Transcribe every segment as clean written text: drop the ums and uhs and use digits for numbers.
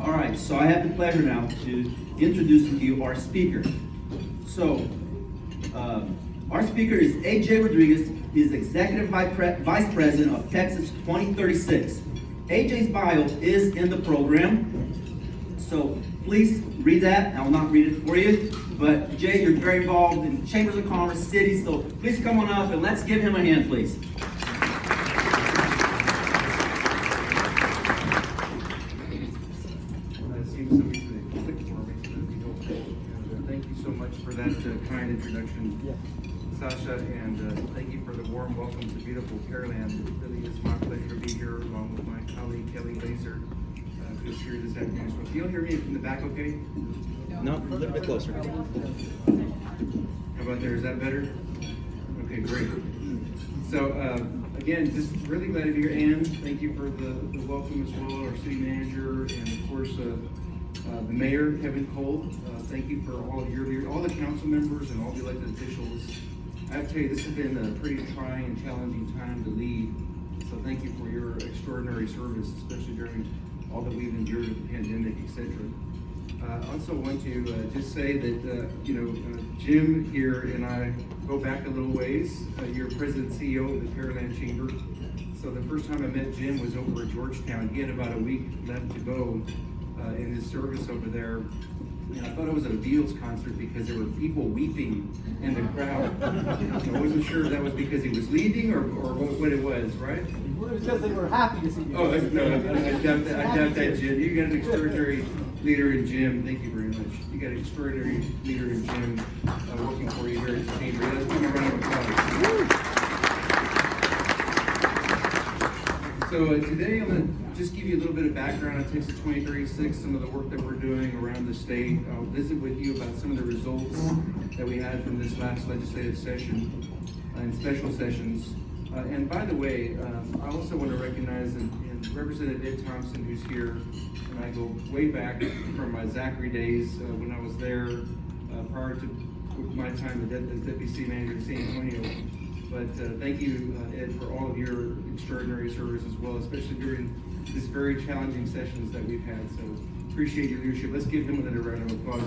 All right, so I have the pleasure now to introduce to you our speaker. So, our speaker is AJ Rodriguez. He is Executive Vice President of Texas 2036. AJ's bio is in the program, so please read that. I will not read it for you, but Jay, you're very involved in chambers of commerce, cities, so please come on up and let's give him a hand, please. Thank you so much for that kind introduction, Sasha, and thank you for the warm welcome to beautiful Pearland. It really is my pleasure to be here along with my colleague Kelly Laser, who's here this afternoon. So can you hear me in the back okay? No, a little bit closer. How about there? Is that better? Okay, great. So again, just really glad to be here. Ann, thank you for the welcome as well, our city manager, and of course the mayor, Kevin Cole. Thank you for all of your leaders, all the council members and all the elected officials. I have to tell you, this has been a pretty trying and challenging time to lead. So thank you for your extraordinary service, especially during all that we've endured with the pandemic, etc. I also want to just say that, Jim here and I go back a little ways. You're president and CEO of the Pearland Chamber. So the first time I met Jim was over at Georgetown. He had about a week left to go in his service over there. And I thought it was at a Beatles concert because there were people weeping in the crowd. I wasn't sure if that was because he was leaving or what it was, right? Because they were happy to see you. Oh, no, I doubt that, Jim. You got an extraordinary leader in Jim. Thank you very much. You got an extraordinary leader in Jim working for you here at the chamber. Let's give him a round of applause. So today I'm going to just give you a little bit of background on Texas 2036, some of the work that we're doing around the state. I'll visit with you about some of the results that we had from this last legislative session and special sessions. And by the way, I also want to recognize and Representative Ed Thompson, who's here, and I go way back from my Zachary days when I was there prior to my time as Deputy City Manager in San Antonio. But thank you, Ed, for all of your extraordinary service as well, especially during this very challenging sessions that we've had. So appreciate your leadership. Let's give him another round of applause.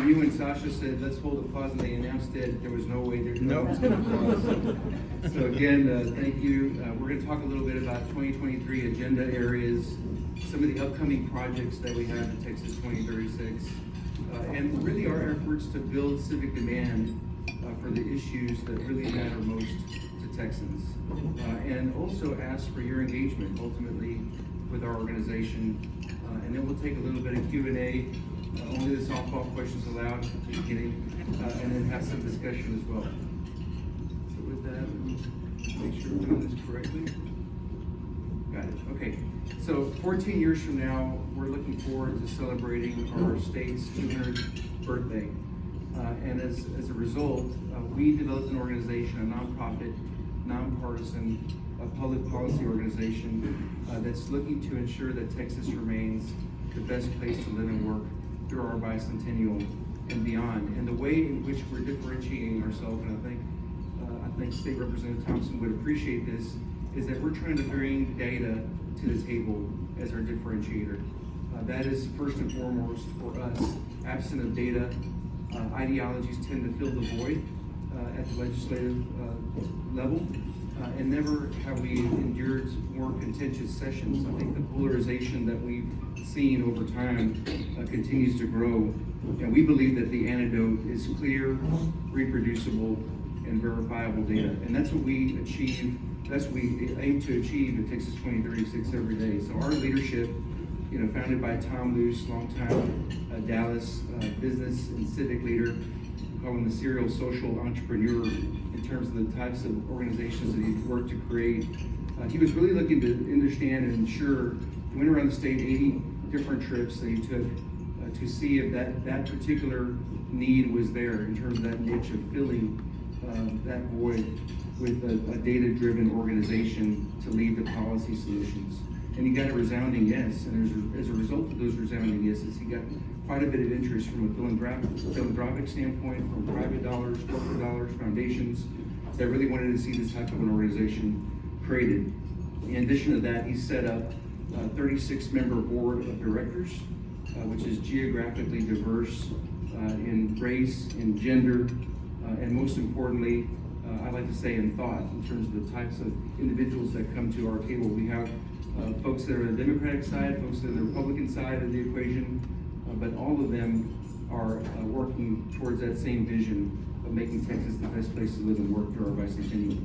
You and Sasha said, let's hold applause, and they announced it. There was no way there's no applause. So again, thank you. We're going to talk a little bit about 2023 agenda areas, some of the upcoming projects that we have in Texas 2036. And really our efforts to build civic demand for the issues that really matter most to Texans. And also ask for your engagement ultimately with our organization. And then we'll take a little bit of Q&A, only the softball questions allowed, just kidding, and then have some discussion as well. So with that, let me make sure we're doing this correctly. Got it, okay. So 14 years from now, we're looking forward to celebrating our state's 200th birthday. And as a result, we developed an organization, a nonprofit, nonpartisan, public policy organization that's looking to ensure that Texas remains the best place to live and work through our bicentennial and beyond. And the way in which we're differentiating ourselves, and I think State Representative Thompson would appreciate this, is that we're trying to bring data to the table as our differentiator. That is first and foremost for us. Absent of data, ideologies tend to fill the void at the legislative level, and never have we endured more contentious sessions. I think the polarization that we've seen over time continues to grow, and we believe that the antidote is clear, reproducible, and verifiable data, and that's what we achieve. That's what we aim to achieve in Texas 2036 every day. So our leadership, founded by Tom Luce, longtime Dallas business and civic leader, we call him the serial social entrepreneur in terms of the types of organizations that he's worked to create. He was really looking to understand and ensure, he went around the state 80 different trips that he took to see if that particular need was there in terms of that niche of filling that void with a data-driven organization to lead the policy solutions. And he got a resounding yes, and as a result of those resounding yeses, he got quite a bit of interest from a philanthropic standpoint, from private dollars, corporate dollars, foundations that really wanted to see this type of an organization created. In addition to that, he set up a 36-member board of directors, which is geographically diverse in race, in gender, and most importantly, I like to say in thought, in terms of the types of individuals that come to our table. We have folks that are on the Democratic side, folks that are on the Republican side of the equation, but all of them are working towards that same vision of making Texas the best place to live and work through our bicentennial.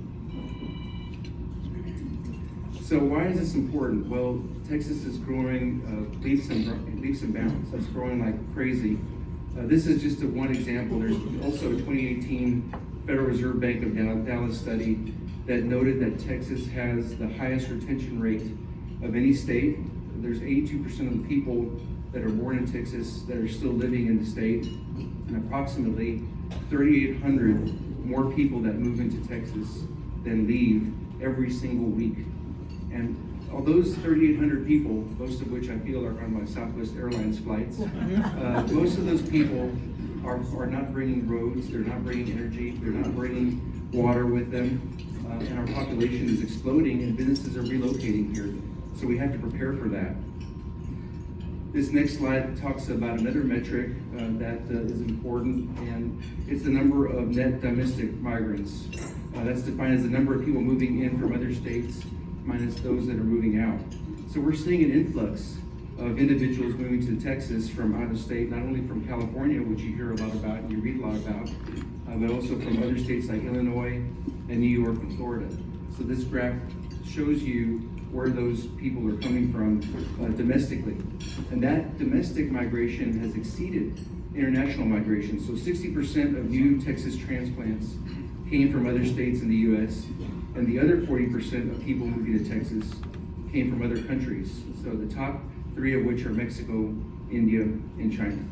So why is this important? Well, Texas is growing leaps and bounds. It's growing like crazy. This is just one example. There's also a 2018 Federal Reserve Bank of Dallas study that noted that Texas has the highest retention rate of any state. There's 82% of the people that are born in Texas that are still living in the state, and approximately 3,800 more people that move into Texas than leave every single week. And of those 3,800 people, most of which I feel are on my Southwest Airlines flights, most of those people are not bringing roads, they're not bringing energy, they're not bringing water with them, and our population is exploding and businesses are relocating here. So we have to prepare for that. This next slide talks about another metric that is important, and it's the number of net domestic migrants. That's defined as the number of people moving in from other states minus those that are moving out. So we're seeing an influx of individuals moving to Texas from out of state, not only from California, which you hear a lot about and you read a lot about, but also from other states like Illinois and New York and Florida. So this graph shows you where those people are coming from domestically. And that domestic migration has exceeded international migration. So 60% of new Texas transplants came from other states in the US, and the other 40% of people moving to Texas came from other countries. So the top three of which are Mexico, India, and China.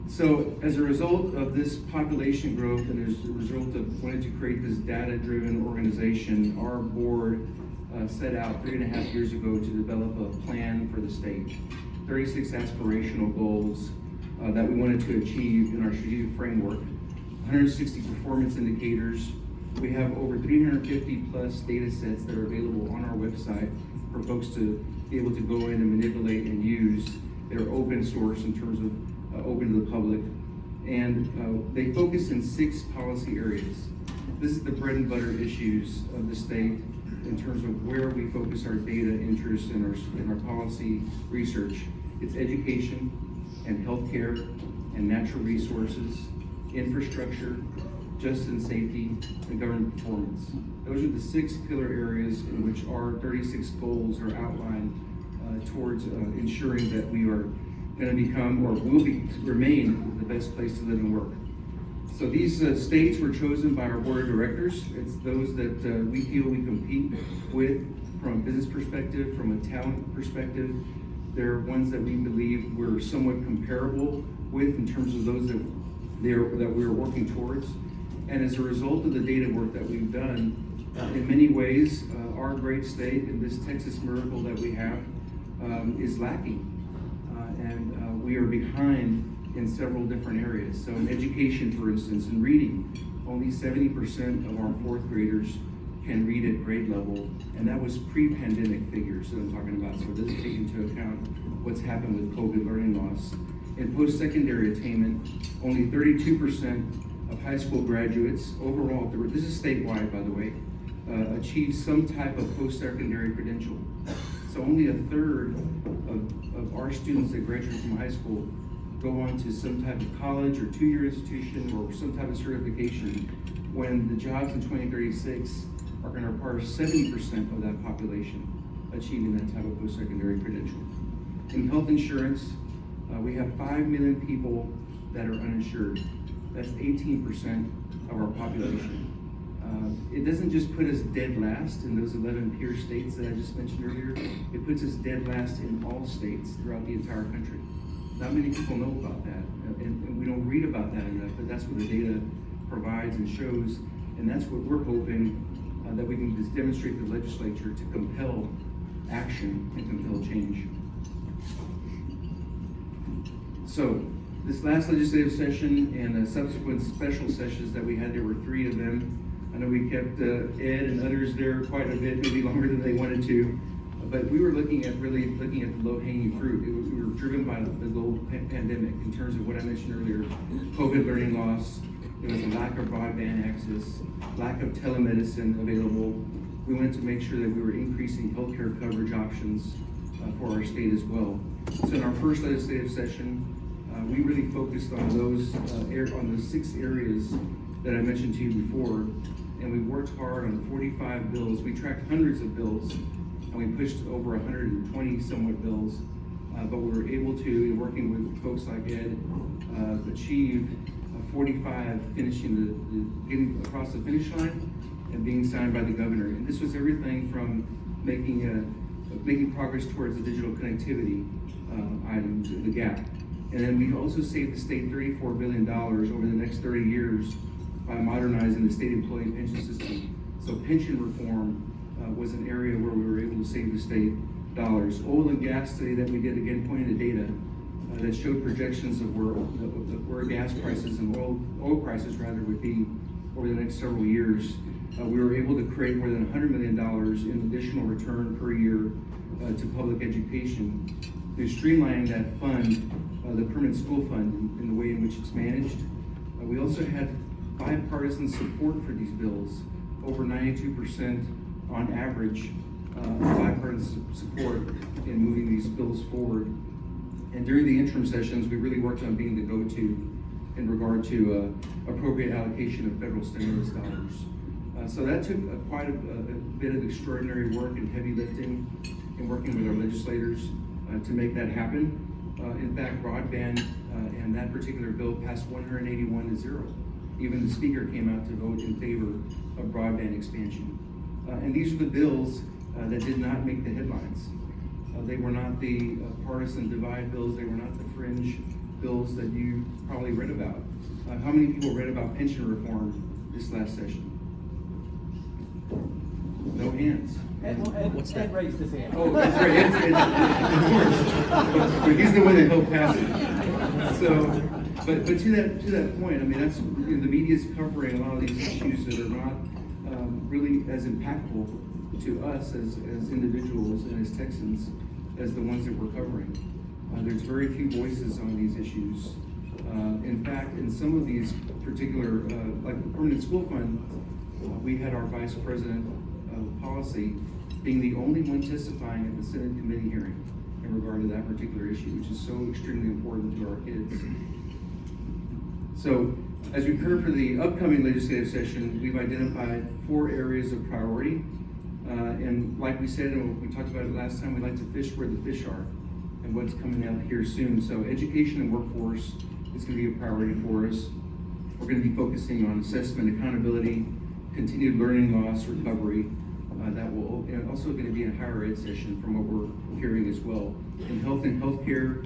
So as a result of this population growth and as a result of wanting to create this data-driven organization, our board set out 3.5 years ago to develop a plan for the state. 36 aspirational goals that we wanted to achieve in our strategic framework, 160 performance indicators. We have over 350 plus data sets that are available on our website for folks to be able to go in and manipulate and use. They're open source in terms of open to the public, and they focus in 6 policy areas. This is the bread and butter issues of the state in terms of where we focus our data interest and our policy research. It's education and healthcare and natural resources, infrastructure, justice and safety, and government performance. Those are the 6 pillar areas in which our 36 goals are outlined towards ensuring that we are going to become or will remain the best place to live and work. So these states were chosen by our board of directors. It's those that we feel we compete with from a business perspective, from a talent perspective. They're ones that we believe we're somewhat comparable with in terms of those that we're working towards. And as a result of the data work that we've done, in many ways, our great state and this Texas miracle that we have is lacking. And we are behind in several different areas. So in education, for instance, in reading, only 70% of our 4th graders can read at grade level, and that was pre-pandemic figures that I'm talking about. So it doesn't take into account what's happened with COVID learning loss. In post-secondary attainment, only 32% of high school graduates overall, this is statewide by the way, achieve some type of post-secondary credential. So only 1/3 of our students that graduate from high school go on to some type of college or 2-year institution or some type of certification, when the jobs in 2036 are going to require 70% of that population achieving that type of post-secondary credential. In health insurance, we have 5 million people that are uninsured. That's 18% of our population. It doesn't just put us dead last in those 11 peer states that I just mentioned earlier. It puts us dead last in all states throughout the entire country. Not many people know about that, and we don't read about that enough, but that's what the data provides and shows, and that's what we're hoping that we can just demonstrate to the legislature to compel action and compel change. So, this last legislative session and the subsequent special sessions that we had, there were 3 of them, I know we kept Ed and others there quite a bit, maybe longer than they wanted to. But we were looking at the low-hanging fruit. We were driven by the global pandemic in terms of what I mentioned earlier, COVID learning loss. There was a lack of broadband access, lack of telemedicine available. We wanted to make sure that we were increasing healthcare coverage options for our state as well. So in our first legislative session, we really focused on on the 6 areas that I mentioned to you before, and we worked hard on 45 bills. We tracked hundreds of bills, and we pushed over 120 somewhat bills, but we were able to, in working with folks like Ed, achieve 45 getting across the finish line and being signed by the governor. And this was everything from making progress towards the digital connectivity item, the gap. And then we also saved the state $34 billion over the next 30 years by modernizing the state employee pension system. So pension reform was an area where we were able to save the state dollars. Oil and gas study that we did, again, pointed to data that showed projections of where gas prices and oil prices rather would be over the next several years. We were able to create more than $100 million in additional return per year to public education through streamlining that fund, the permanent school fund, in the way in which it's managed. We also had bipartisan support for these bills, over 92% on average, bipartisan support in moving these bills forward. And during the interim sessions, we really worked on being the go-to in regard to appropriate allocation of federal stimulus dollars. So that took quite a bit of extraordinary work and heavy lifting in working with our legislators to make that happen. In fact, broadband and that particular bill passed 181-0. Even the speaker came out to vote in favor of broadband expansion. And these are the bills that did not make the headlines. They were not the partisan divide bills. They were not the fringe bills that you probably read about. How many people read about pension reform this last session? No hands. Ed raised his hand. Oh, that's right. Of course. But he's the one that helped pass it. So, but to that point, I mean, that's, the media's covering a lot of these issues that are not really as impactful to us as individuals and as Texans as the ones that we're covering. There's very few voices on these issues. In fact, in some of these particular, like the permanent school fund, we had our vice president of policy being the only one testifying at the Senate committee hearing in regard to that particular issue, which is so extremely important to our kids. So, as we prepare for the upcoming legislative session, we've identified 4 areas of priority. And like we said, and we talked about it last time, we like to fish where the fish are and what's coming out here soon. So education and workforce is going to be a priority for us. We're going to be focusing on assessment, accountability, continued learning loss recovery. That will, and also going to be a higher ed session from what we're hearing as well. In health and healthcare,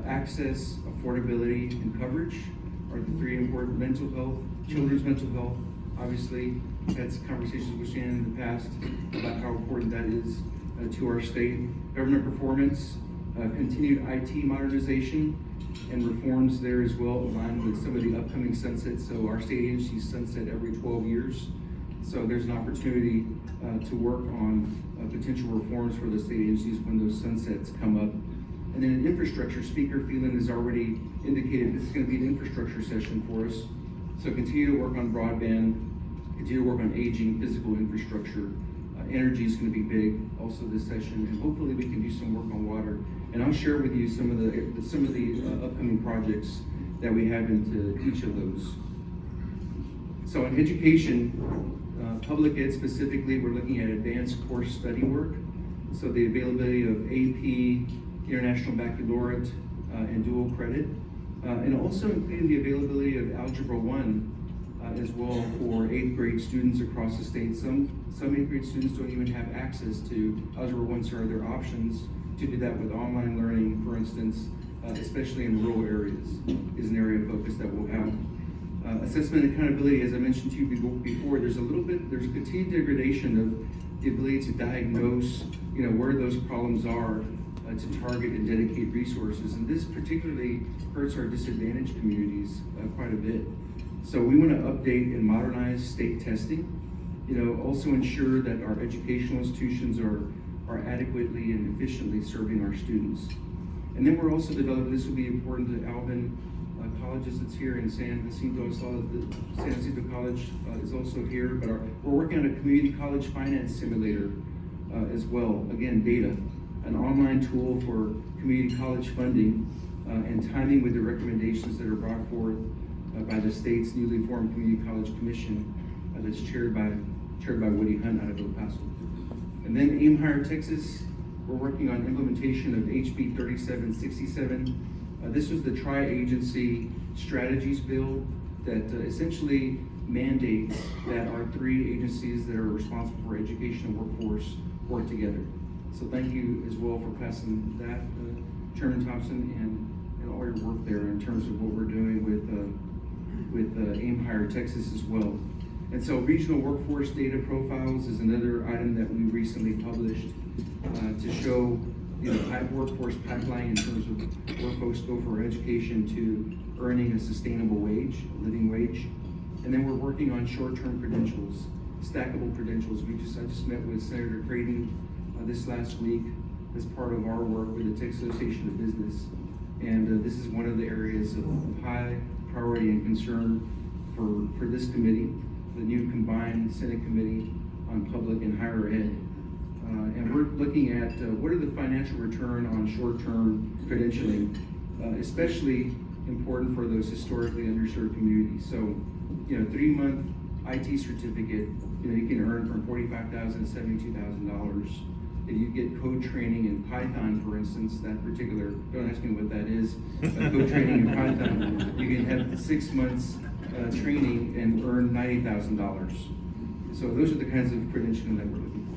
access, affordability, and coverage are the 3 important. Mental health, children's mental health. Obviously, had some conversations with Shannon in the past about how important that is to our state. Government performance, continued IT modernization, and reforms there as well, aligned with some of the upcoming sunsets. So our state agencies sunset every 12 years. So there's an opportunity to work on potential reforms for the state agencies when those sunsets come up. And then in infrastructure, Speaker Phelan has already indicated this is going to be an infrastructure session for us. So continue to work on broadband, continue to work on aging, physical infrastructure. Energy is going to be big also this session, and hopefully we can do some work on water. And I'll share with you some of the upcoming projects that we have into each of those. So in education, public ed specifically, we're looking at advanced course study work. So the availability of AP, International Baccalaureate, and dual credit, and also including the availability of Algebra 1 as well for 8th grade students across the state. Some 8th grade students don't even have access to Algebra 1, so are there options to do that with online learning, for instance, especially in rural areas, is an area of focus that we'll have. Assessment and accountability, as I mentioned to you before, there's a continued degradation of the ability to diagnose, where those problems are, to target and dedicate resources. And this particularly hurts our disadvantaged communities quite a bit. So we want to update and modernize state testing, also ensure that our educational institutions are adequately and efficiently serving our students. And then we're also developing, this will be important to Alvin Colleges that's here in San Jacinto. I saw that the San Jacinto College is also here, but we're working on a community college finance simulator as well. Again, data, an online tool for community college funding and timing with the recommendations that are brought forth by the state's newly formed Community College Commission that's chaired by Woody Hunt out of El Paso. And then Aim Higher Texas, we're working on implementation of HB 3767. This was the tri-agency strategies bill that essentially mandates that our 3 agencies that are responsible for education and workforce work together. So thank you as well for passing that, Chairman Thompson, and all your work there in terms of what we're doing with Aim Higher Texas as well. And so regional workforce data profiles is another item that we recently published to show workforce pipeline in terms of where folks go for education to earning a sustainable wage, a living wage. And then we're working on short-term credentials, stackable credentials. I just met with Senator Creighton this last week as part of our work with the Texas Association of Business. And this is one of the areas of high priority and concern for this committee, the new combined Senate Committee on Public and Higher Ed. And we're looking at what are the financial return on short-term credentialing, especially important for those historically underserved communities. So, 3-month IT certificate, you can earn from $45,000 to $72,000. If you get code training in Python, for instance, that particular, don't ask me what that is, code training in Python, you can have 6 months training and earn $90,000. So those are the kinds of credentialing that we're looking for.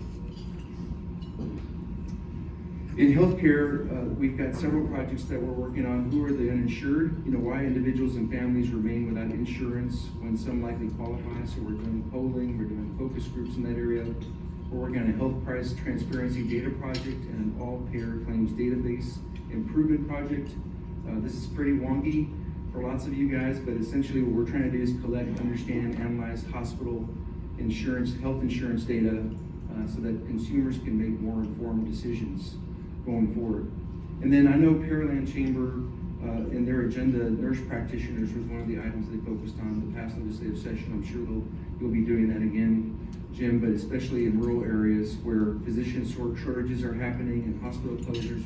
In healthcare, we've got several projects that we're working on. Who are the uninsured? Why individuals and families remain without insurance when some likely qualify. So we're doing polling, we're doing focus groups in that area. We're working on a health price transparency data project and an all-payer claims database improvement project. This is pretty wonky for lots of you guys, but essentially what we're trying to do is collect, understand, analyze hospital insurance, health insurance data so that consumers can make more informed decisions going forward. And then I know Pearland Chamber in their agenda, nurse practitioners was one of the items they focused on the past legislative session. I'm sure you'll be doing that again, Jim, but especially in rural areas where physician shortages are happening and hospital closures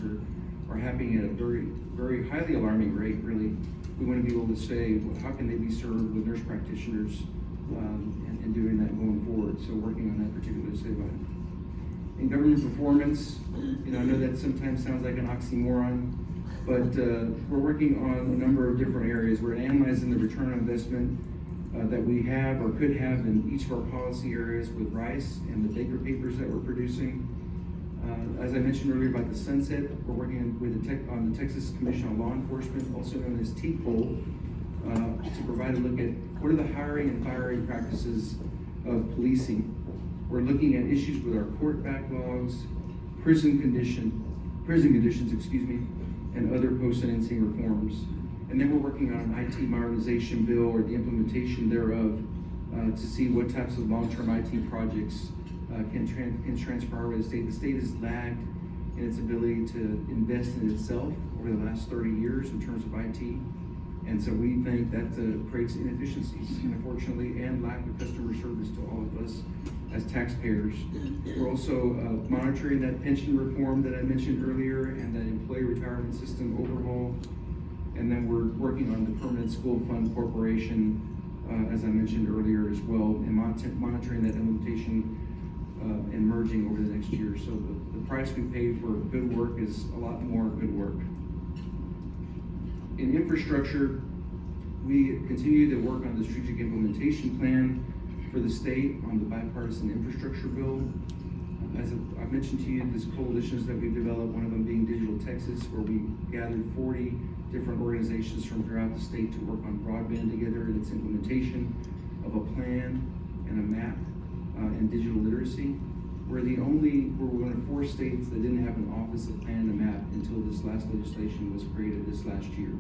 are happening at a very, very highly alarming rate, really. We want to be able to say, how can they be served with nurse practitioners and doing that going forward. So working on that particular legislative item. In government performance, I know that sometimes sounds like an oxymoron, but we're working on a number of different areas. We're analyzing the return on investment that we have or could have in each of our policy areas with RICE and the Baker papers that we're producing. As I mentioned earlier about the sunset, we're working with on the Texas Commission on Law Enforcement, also known as TPOL, to provide a look at what are the hiring and firing practices of policing. We're looking at issues with our court backlogs, prison conditions, and other post-sentencing reforms. And then we're working on an IT modernization bill or the implementation thereof to see what types of long-term IT projects can transpire with the state. The state has lagged in its ability to invest in itself over the last 30 years in terms of IT. And so we think that creates inefficiencies, unfortunately, and lack of customer service to all of us as taxpayers. We're also monitoring that pension reform that I mentioned earlier and that employee retirement system overhaul. And then we're working on the Permanent School Fund Corporation, as I mentioned earlier as well, and monitoring that implementation and merging over the next year. So the price we pay for good work is a lot more good work. In infrastructure, we continue to work on the strategic implementation plan for the state on the bipartisan infrastructure bill. As I mentioned to you, these coalitions that we've developed, one of them being Digital Texas, where we gathered 40 different organizations from throughout the state to work on broadband together and its implementation of a plan and a map and digital literacy. We're one of 4 states that didn't have an Office of Plan and Map until this last legislation was created this last year.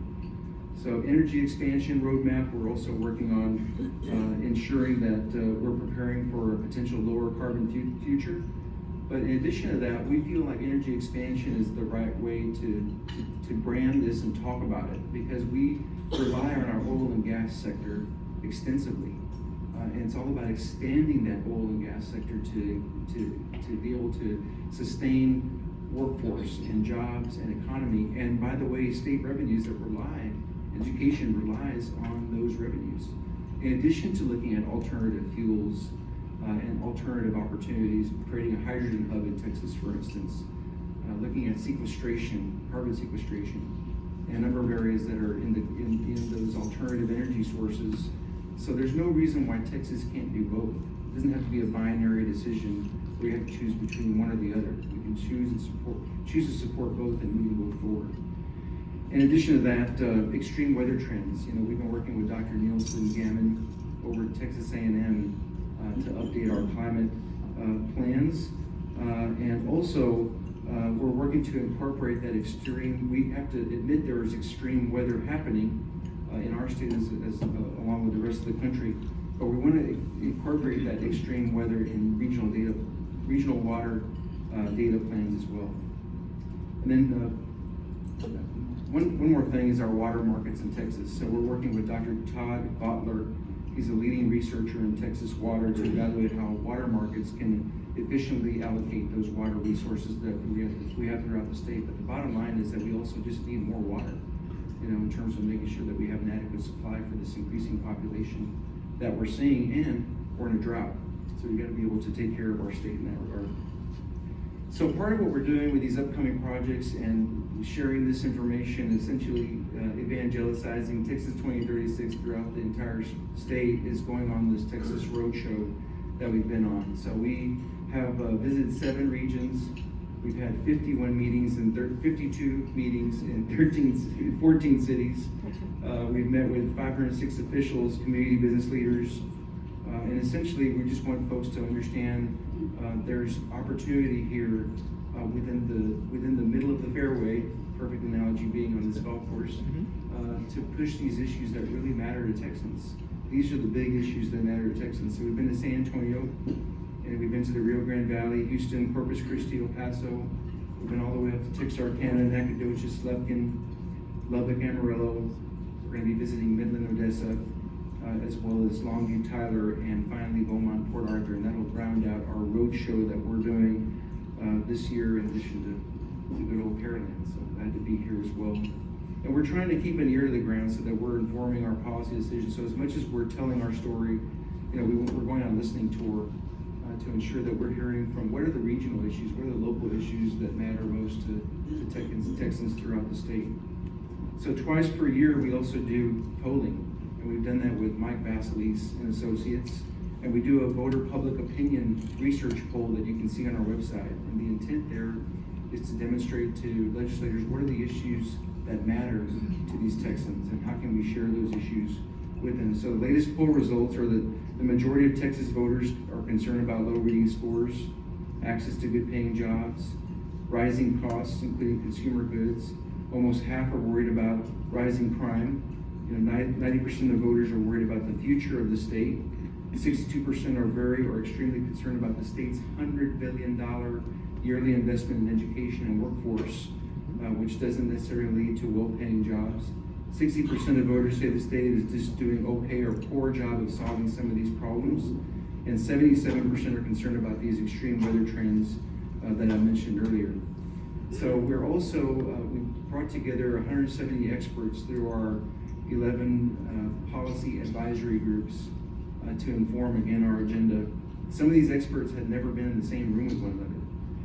So energy expansion roadmap, we're also working on ensuring that we're preparing for a potential lower carbon future. But in addition to that, we feel like energy expansion is the right way to brand this and talk about it, because we rely on our oil and gas sector extensively. And it's all about expanding that oil and gas sector to be able to sustain workforce and jobs and economy. And by the way, state revenues that education relies on those revenues. In addition to looking at alternative fuels and alternative opportunities, creating a hydrogen hub in Texas, for instance, looking at sequestration, carbon sequestration, and a number of areas that are in those alternative energy sources. So there's no reason why Texas can't do both. It doesn't have to be a binary decision where you have to choose between one or the other. We can choose to support both and move both forward. In addition to that, extreme weather trends. You know, we've been working with Dr. Nielsen Gammon over at Texas A&M to update our climate plans. And also, we're working to incorporate that extreme, we have to admit there is extreme weather happening in our state as along with the rest of the country, but we want to incorporate that extreme weather in regional water data plans as well. And then one more thing is our water markets in Texas. So we're working with Dr. Todd Butler. He's a leading researcher in Texas water to evaluate how water markets can efficiently allocate those water resources that we have throughout the state. But the bottom line is that we also just need more water, you know, in terms of making sure that we have an adequate supply for this increasing population that we're seeing, and we're in a drought. So we got to be able to take care of our state in that regard. So part of what we're doing with these upcoming projects and sharing this information, essentially evangelizing Texas 2036 throughout the entire state, is going on this Texas Roadshow that we've been on. So we have visited 7 regions. We've had 51 meetings and 52 meetings in 14 cities. We've met with 506 officials, community business leaders, and essentially we just want folks to understand there's opportunity here within the middle of the fairway, perfect analogy being on this golf course, to push these issues that really matter to Texans. These are the big issues that matter to Texans. So we've been to San Antonio, and we've been to the Rio Grande Valley, Houston, Corpus Christi, El Paso. We've been all the way up to Texarkana, Nacogdoches, Lufkin, Lubbock, Amarillo. We're going to be visiting Midland, Odessa, as well as Longview, Tyler, and finally Beaumont, Port Arthur. And that'll round out our road show that we're doing this year, in addition to good old Pearland. So glad to be here as well. And we're trying to keep an ear to the ground so that we're informing our policy decisions. So as much as we're telling our story, you know, we're going on a listening tour to ensure that we're hearing from what are the regional issues, what are the local issues that matter most to Texans throughout the state. So twice per year, we also do polling, and we've done that with Mike Basilis and Associates. And we do a voter public opinion research poll that you can see on our website. And the intent there is to demonstrate to legislators what are the issues that matter to these Texans and how can we share those issues with them. So the latest poll results are that the majority of Texas voters are concerned about low reading scores, access to good paying jobs, rising costs, including consumer goods. Almost half are worried about rising crime. You know, 90% of voters are worried about the future of the state. 62% are very or extremely concerned about the state's $100 billion yearly investment in education and workforce, which doesn't necessarily lead to well-paying jobs. 60% of voters say the state is just doing okay or poor job of solving some of these problems. And 77% are concerned about these extreme weather trends that I mentioned earlier. So we're also, we brought together 170 experts through our 11 policy advisory groups to inform, again, our agenda. Some of these experts had never been in the same room with one another,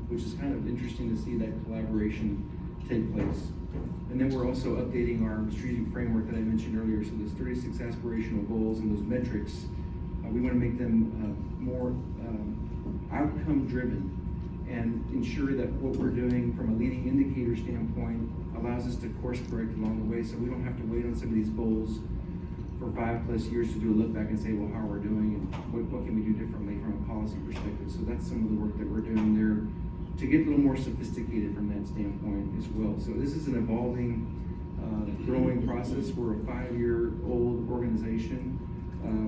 which is kind of interesting to see that collaboration take place. And then we're also updating our strategic framework that I mentioned earlier. So those 36 aspirational goals and those metrics, we want to make them more outcome driven and ensure that what we're doing from a leading indicator standpoint allows us to course correct along the way, so we don't have to wait on some of these goals for 5+ years to do a look back and say, well, how are we doing and what can we do differently from a policy perspective. So that's some of the work that we're doing there to get a little more sophisticated from that standpoint as well. So this is an evolving growing process. We're a 5-year-old organization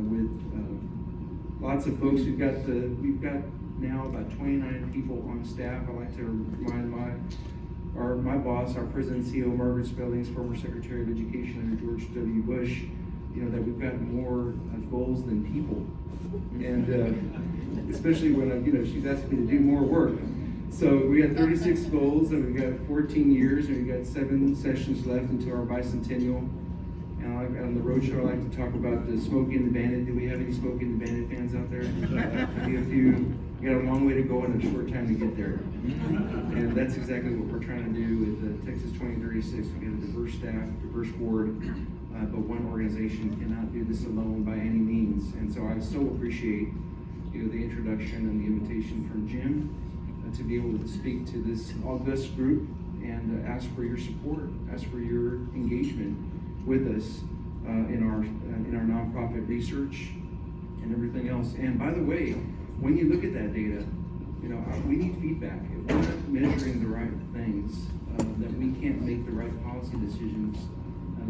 with lots of folks. We've got now about 29 people on staff. I like to remind my boss, our president and CEO, Margaret Spellings, former Secretary of Education under George W. Bush, that we've got more goals than people, and especially when she's asked me to do more work. So we have 36 goals, and we've got 14 years, and we've got 7 sessions left until our bicentennial. And on the Roadshow, I like to talk about the Smokey and the Bandit. Do we have any Smokey and the Bandit fans out there? Maybe a few. We got a long way to go and a short time to get there. And that's exactly what we're trying to do with the Texas 2036. We got a diverse staff, diverse board, but one organization cannot do this alone by any means. And so I so appreciate the introduction and the invitation from Jim to be able to speak to this august group and ask for your support, ask for your engagement with us in our nonprofit research and everything else. And by the way, when you look at that data, we need feedback. If we're not measuring the right things, that we can't make the right policy decisions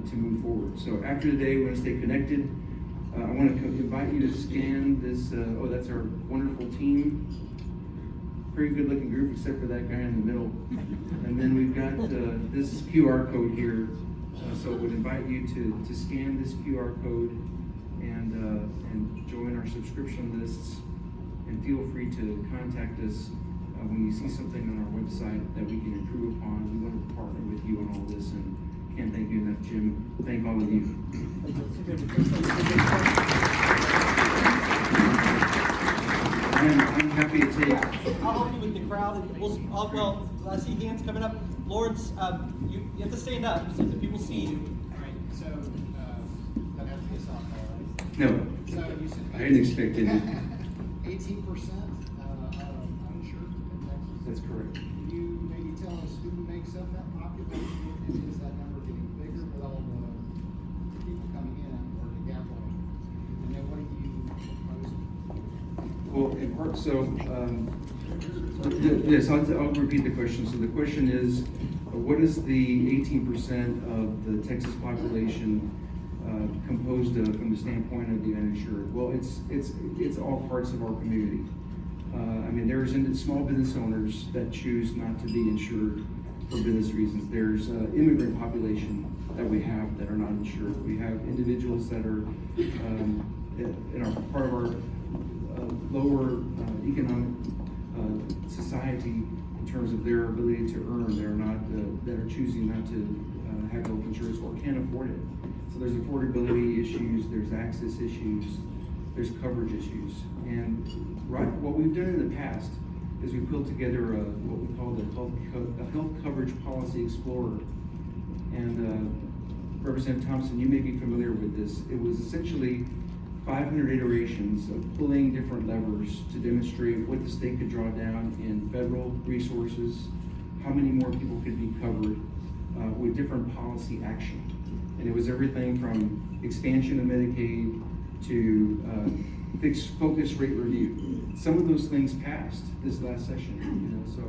to move forward. So after today, we're going to stay connected. I want to invite you to scan this. That's our wonderful team. Pretty good looking group, except for that guy in the middle. And then we've got this QR code here. So would invite you to scan this QR code and join our subscription lists, and feel free to contact us when you see something on our website that we can improve upon. We want to partner with you on all this, and can't thank you enough, Jim. Thank all of you. I'm happy to take. I'll help you with the crowd, and I see hands coming up. Lawrence, you have to stand up so that people see you. All right, so that has to be a softball, right? No, So you said I didn't expect it. 18% uninsured in Texas. That's correct. Can you maybe tell us who makes up that population, and is that number getting bigger with all the people coming in, or the gap opening? And then what do you propose? Well, in part, yes, I'll repeat the question. So the question is, what is the 18% of the Texas population composed of from the standpoint of the uninsured? Well, it's all parts of our community. There's small business owners that choose not to be insured for business reasons. There's immigrant population that we have that are not insured. We have individuals that are in our part of our lower economic society in terms of their ability to earn. They're not that are choosing not to have health insurance or can't afford it. So there's affordability issues, there's access issues, there's coverage issues. And what we've done in the past is we pulled together what we call a health coverage policy explorer. And Representative Thompson, you may be familiar with this. It was essentially 500 iterations of pulling different levers to demonstrate what the state could draw down in federal resources, how many more people could be covered with different policy action. And it was everything from expansion of Medicaid to fixed focus rate review. Some of those things passed this last session. So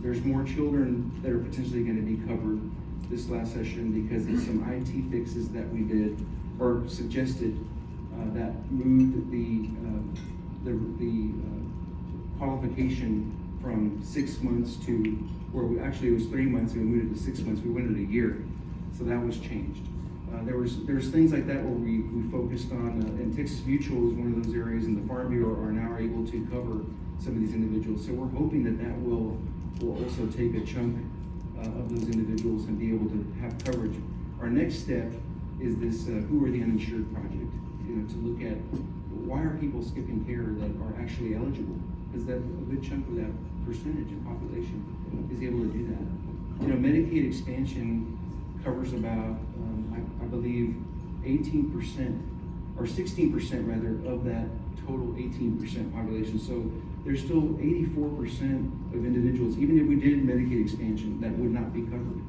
there's more children that are potentially going to be covered this last session because of some IT fixes that we did or suggested that moved the qualification from 6 months to it was 3 months, and we moved it to 6 months. We went it a year, so that was changed. There's things like that where we focused on, and Texas Mutual is one of those areas, and the Farm Bureau are now able to cover some of these individuals. So we're hoping that will also take a chunk of those individuals and be able to have coverage. Our next step is this Who Are the Uninsured project. To look at why are people skipping care that are actually eligible, because that a good chunk of that percentage of population is able to do that. Medicaid expansion covers about, I believe, 18% or 16% rather of that total 18% population. So there's still 84% of individuals, even if we did Medicaid expansion, that would not be covered,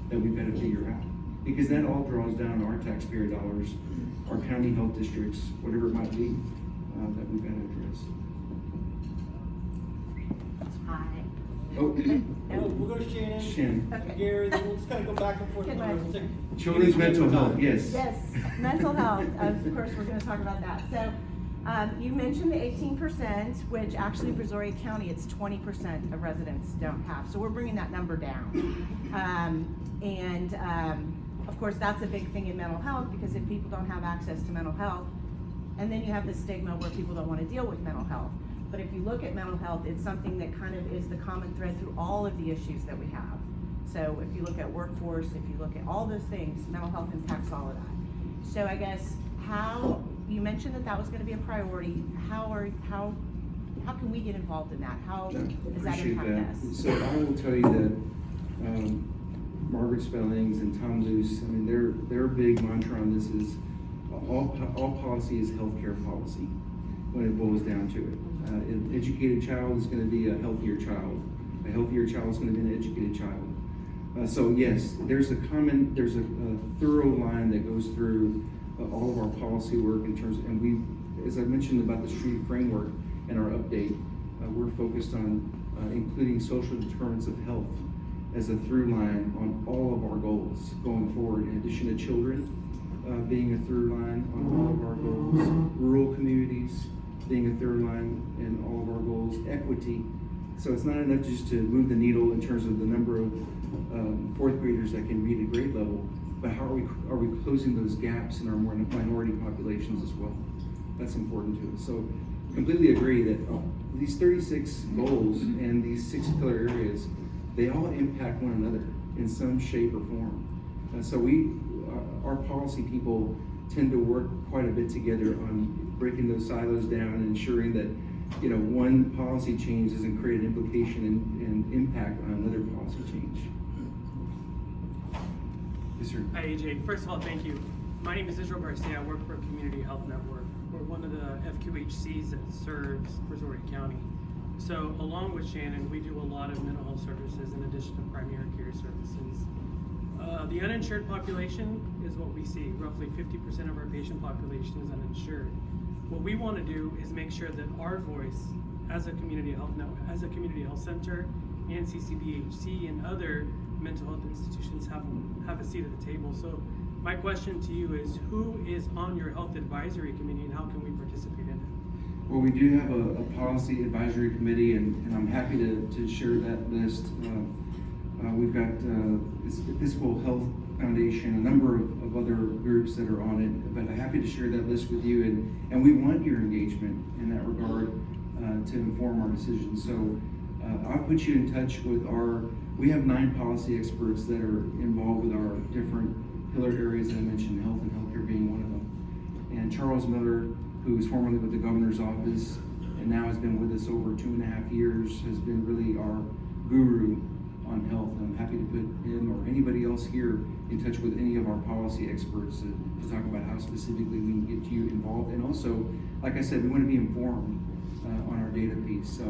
that we've got to figure out. Because that all draws down our taxpayer dollars, our county health districts, whatever it might be, that we've got to address. Hi, Oh, We'll go to Shannon. Shannon. Okay. Gary, then we'll just kind of go back and forth. Can We'll I- take- Children's mental health, yes. Yes, mental health, of course, we're gonna talk about that. So, you mentioned the 18%, which actually Brazoria County, it's 20% of residents don't have. So we're bringing that number down. Of course, that's a big thing in mental health, because if people don't have access to mental health, and then you have the stigma where people don't wanna deal with mental health. But if you look at mental health, it's something that kind of is the common thread through all of the issues that we have. So if you look at workforce, if you look at all those things, mental health impacts all of that. So I guess you mentioned that was gonna be a priority. How can we get involved in that? How Yeah, does that appreciate impact that. us? So I will tell you that Margaret Spellings and Tom Luce, I mean, their big mantra on this is all policy is healthcare policy when it boils down to it. An educated child is going to be a healthier child. A healthier child is going to be an educated child. So yes, there's a thorough line that goes through all of our policy work in terms, and as I mentioned about the street framework and our update, we're focused on including social determinants of health as a through line on all of our goals going forward, in addition to children being a through line on all of our goals, rural communities being a third line in all of our goals, equity. So it's not enough just to move the needle in terms of the number of fourth graders that can read at grade level, but how are we closing those gaps in our minority populations as well? That's important to us. So completely agree that these 36 goals and these 6 pillar areas, they all impact one another in some shape or form. So our policy people tend to work quite a bit together on breaking those silos down and ensuring that one policy change doesn't create an implication and impact on another policy change. Yes, sir. Hi, AJ. First of all, thank you. My name is Israel Garcia. I work for Community Health Network. We're one of the FQHCs that serves Brazoria County. So along with Shannon, we do a lot of mental health services in addition to primary care services. The uninsured population is what we see. Roughly 50% of our patient population is uninsured. What we want to do is make sure that our voice as a community health network, as a community health center, and CCBHC and other mental health institutions have a seat at the table. So my question to you is, who is on your health advisory committee and how can we participate in it? Well, we do have a policy advisory committee, and I'm happy to share that list. We've got Episcopal Health Foundation, a number of other groups that are on it, but I'm happy to share that list with you, and we want your engagement in that regard to inform our decisions. So I'll put you in touch with we have 9 policy experts that are involved with our different pillar areas that I mentioned, health and healthcare being one of them. And Charles Miller, who was formerly with the governor's office and now has been with us over 2.5 years, has been really our guru on health. And I'm happy to put him or anybody else here in touch with any of our policy experts to talk about how specifically we can get you involved. And also, like I said, we want to be informed on our data piece. So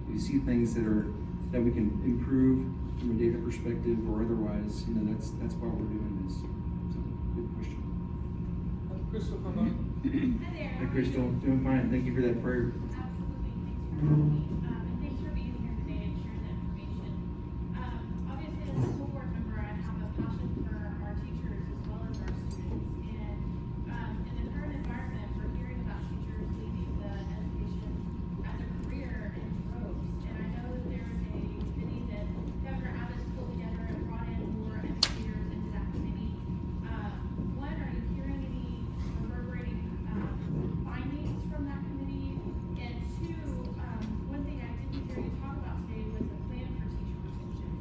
if you see things that we can improve from a data perspective or otherwise, that's why we're doing this. So, good question. Crystal Promote. Hi there. Hey, Crystal, doing fine. Thank you for that prayer. Absolutely. Thanks for having me. And thanks for being here today and sharing that information. Obviously, as a school board member, I have a passion for our teachers as well as our students. And in the current environment, we're hearing about teachers leaving the education as a career in droves. And I know that there is a committee that Governor Abbott pulled together and brought in more educators into that committee. One, are you hearing any reverberating findings from that committee? And 2, one thing I didn't hear you talk about today was the plan for teacher retention.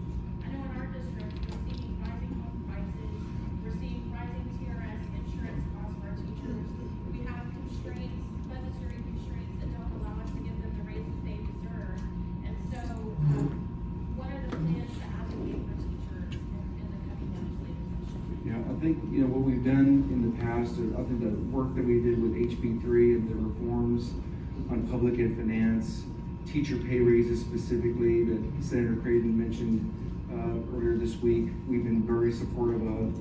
I know in our district, we're seeing rising home prices, we're seeing rising TRS insurance costs for our teachers. We have constraints, budgetary constraints that don't allow us to give them the raises they deserve. And so, what are the plans to advocate for teachers in the coming legislative session? Yeah, I think, what we've done in the past, I think the work that we did with HB3 and the reforms on public ed finance, teacher pay raises specifically that Senator Creighton mentioned earlier this week, we've been very supportive of.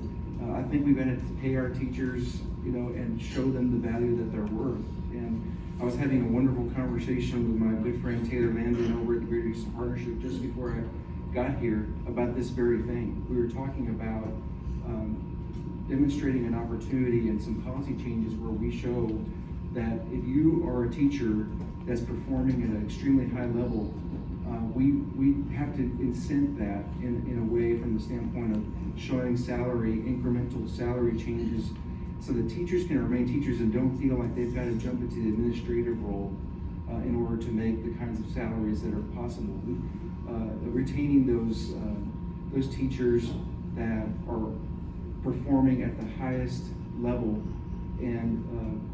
I think we've got to pay our teachers, and show them the value that they're worth. And I was having a wonderful conversation with my good friend Taylor Mandan over at the Greater Houston Partnership just before I got here about this very thing. We were talking about demonstrating an opportunity and some policy changes where we show that if you are a teacher that's performing at an extremely high level, we have to incent that in a way from the standpoint of showing incremental salary changes, so that teachers can remain teachers and don't feel like they've got to jump into the administrative role in order to make the kinds of salaries that are possible. Retaining those teachers that are performing at the highest level and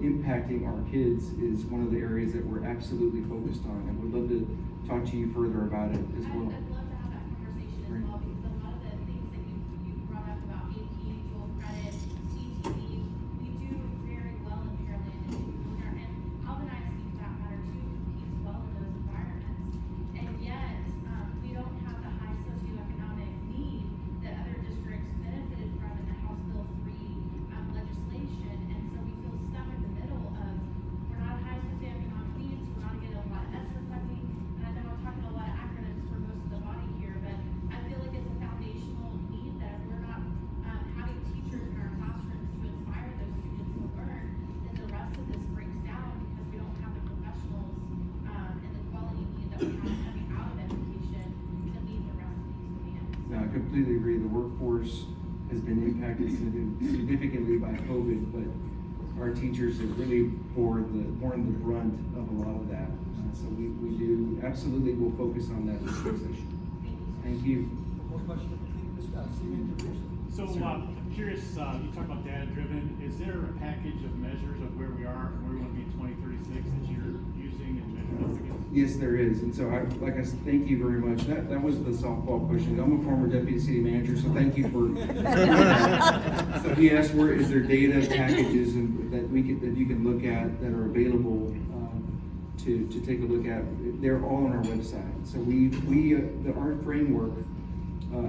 impacting our kids is one of the areas that we're absolutely focused on, and we'd love to talk to you further about it as well. I'd love to have that conversation as well, because a lot of the things that you brought up about AP, dual credit, CTE, we do very well in Pearland and Alvin I speak for that matter too, competes well in those environments. And yet, we don't have the high socioeconomic need that other districts benefited from in the House Bill 3 legislation. And so we feel stuck in the middle of, we're not high socioeconomic needs, we're not getting a lot of ESSER funding. And I know I'm talking a lot of acronyms for most of the body here, but I feel like it's a foundational need that if we're not having teachers in our classrooms to inspire those students to learn, then the rest of this breaks down because we don't have the professionals and the quality need that we have coming out of education to meet the rest of these demands. No, I completely agree. The workforce has been impacted significantly by COVID, but our teachers have really borne the brunt of a lot of that. So we do absolutely will focus on that this session. Thank you. More question, Steven, So I'm curious, you talk about data driven. Is there a package of measures of where we are and where we want to be in 2036 that you're using and measuring up against? Yes, there is. And so like I said, thank you very much. That was the softball question. I'm a former deputy city manager, so thank you for. So he asked, where is there data packages and that you can look at that are available to take a look at? They're all on our website. So our framework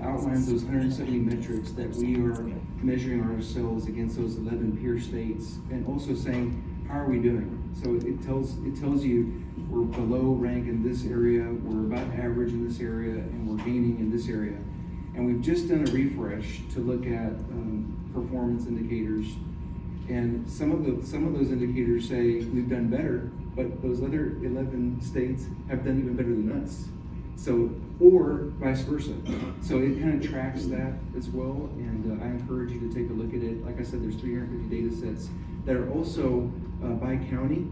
outlines those 170 metrics that we are measuring ourselves against those 11 peer states, and also saying, how are we doing? So it tells you we're below rank in this area, we're about average in this area, and we're gaining in this area. And we've just done a refresh to look at performance indicators, and some of those indicators say we've done better, but those other 11 states have done even better than us. So, or vice versa. So it kind of tracks that as well, and I encourage you to take a look at it. Like I said, there's 350 data sets that are also by county.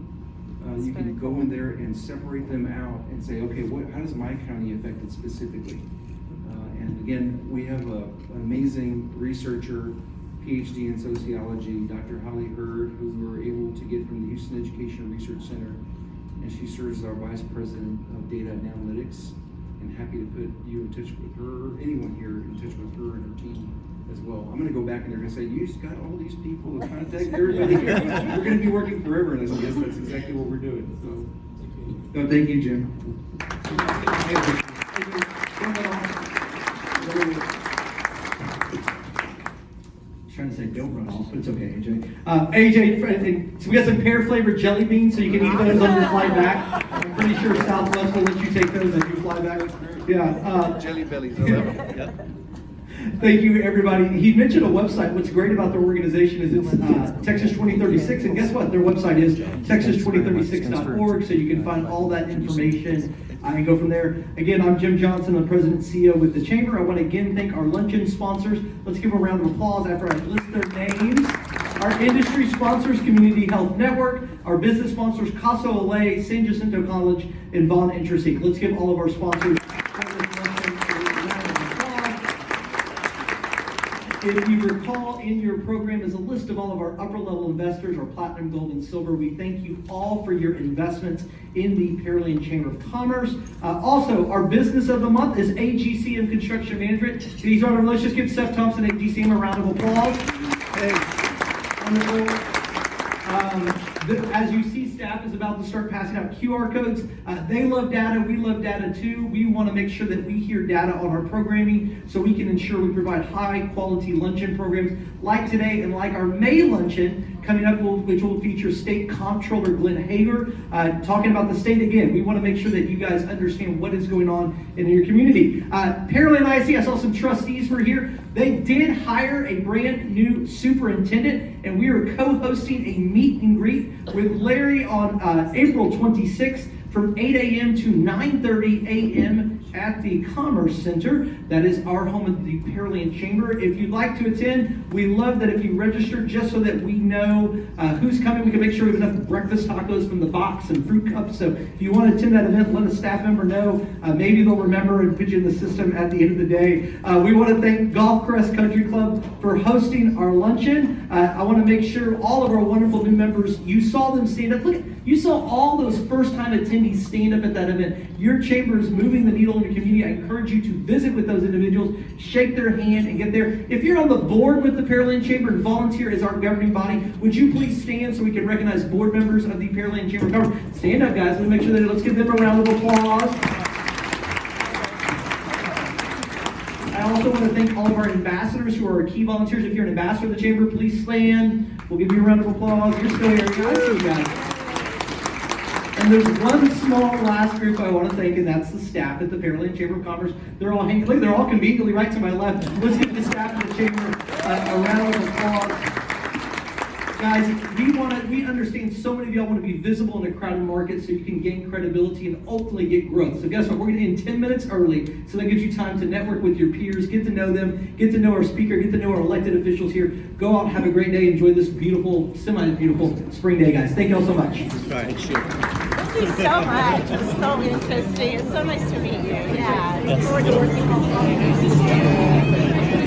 You can go in there and separate them out and say, okay, how does my county affect it specifically? And again, we have an amazing researcher, PhD in sociology, Dr. Holly Hurd, who we were able to get from the Houston Education Research Center, and she serves as our Vice President of Data and Analytics. And happy to put you in touch with her, anyone here in touch with her and her team as well. I'm going to go back and they're going to say, you just got all these people to contact everybody. We're going to be working forever, and I said, yes, that's exactly what we're doing. So, no, thank you, Jim. Trying to say don't run off, but it's okay, AJ. AJ, so we got some pear flavored jelly beans, so you can eat those on the flight back. I'm pretty sure Southwest will let you take those as you fly back. Yeah. Jelly bellies, I love them. Thank you, everybody. He mentioned a website. What's great about their organization is it's Texas 2036, and guess what? Their website is texas2036.org, so you can find all that information and go from there. Again, I'm Jim Johnson, the President and CEO with the Chamber. I want to again thank our luncheon sponsors. Let's give them a round of applause after I list their names. Our industry sponsors, Community Health Network. Our business sponsors, Casa LA, San Jacinto College, and Vaughn Intraseek. Let's give all of our sponsors. If you recall, in your program is a list of all of our upper level investors, our platinum, gold, and silver. We thank you all for your investments in the Pearland Chamber of Commerce. Also, our business of the month is AGCM Construction Management. These are, let's just give Seth Thompson, AGCM, a round of applause. Hey, wonderful. As you see, staff is about to start passing out QR codes. They love data. We love data too. We want to make sure that we hear data on our programming so we can ensure we provide high quality luncheon programs like today and like our May luncheon coming up, which will feature State Comptroller Glenn Hager, talking about the state again. We want to make sure that you guys understand what is going on in your community. Pearland ISD, I saw some trustees were here. They did hire a brand new superintendent, and we are co-hosting a meet and greet with Larry on April 26th from 8 a.m. to 9:30 a.m. at the Commerce Center. That is our home of the Pearland Chamber. If you'd like to attend, we love that if you register, just so that we know who's coming. We can make sure we have enough breakfast tacos from the box and fruit cups. So if you want to attend that event, let a staff member know. Maybe they'll remember and put you in the system at the end of the day. We want to thank Golf Crest Country Club for hosting our luncheon. I want to make sure all of our wonderful new members, you saw them stand up. Look, you saw all those first-time attendees stand up at that event. Your chamber is moving the needle in your community. I encourage you to visit with those individuals, shake their hand, and get there. If you're on the board with the Pearland Chamber and volunteer as our governing body, would you please stand so we can recognize board members of the Pearland Chamber of Commerce? Stand up, guys. Let me make sure that let's give them a round of applause. I also want to thank all of our ambassadors who are our key volunteers. If you're an ambassador of the Chamber, please stand. We'll give you a round of applause. You're still here. I see you guys. And there's one small last group I want to thank, and that's the staff at the Pearland Chamber of Commerce. They're all hanging. Look, they're all conveniently right to my left. Let's give the staff of the chamber a round of applause. Guys, we understand so many of y'all want to be visible in a crowded market so you can gain credibility and ultimately get growth. So guess what? We're going to end 10 minutes early, so that gives you time to network with your peers, get to know them, get to know our speaker, get to know our elected officials here. Go out and have a great day. Enjoy this beautiful, semi-beautiful spring day, guys. Thank you all so much. Thank you so much. It was so interesting. It's so nice to meet you. Yeah. Look forward to working with you.